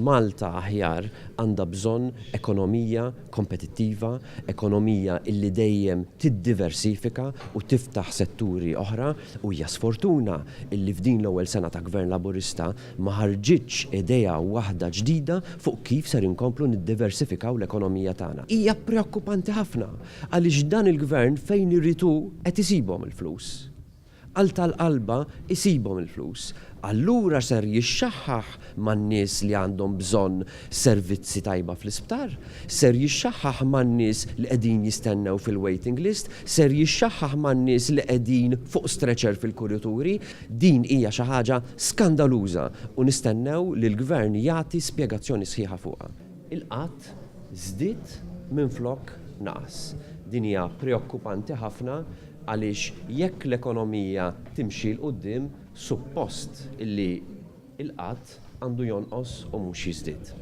Malta aħjar għandha bżonn ekonomija kompetittiva, ekonomija illi dejjem tiddiversifika u tiftaħ setturi oħra u hija sfortuna illi f'din l-ewwel sena ta' Gvern Laburista ma ħarġitx idea waħda ġdida fuq kif ser inkomplu niddiversifikaw l-ekonomija tagħna. Hija preokkupanti ħafna għaliex dan il-Gvern fejn irritu qed isibhom il-flus. Għal tal-qalba isibhom il-flus. Allura ser jixxaħħaħ man-nies li għandhom bżonn servizzi tajba fl-isptar, ser jixxaħħaħ man-nies li qegħdin jistennew fil-waiting list, ser jixxaħħaħ man-nies li qegħdin fuq stretcher fil-kurituri. Din hija xi ħaġa skandaluża u nistennew li l-Gvern jagħti spjegazzjoni sħiħa fuqha. Il-qatt żdied minflok naqas. Din hija preokkupanti ħafna għaliex jekk l-ekonomija timxi l-qudiem suppost illi il-qatt għandu jonqos u mhux jiżdied.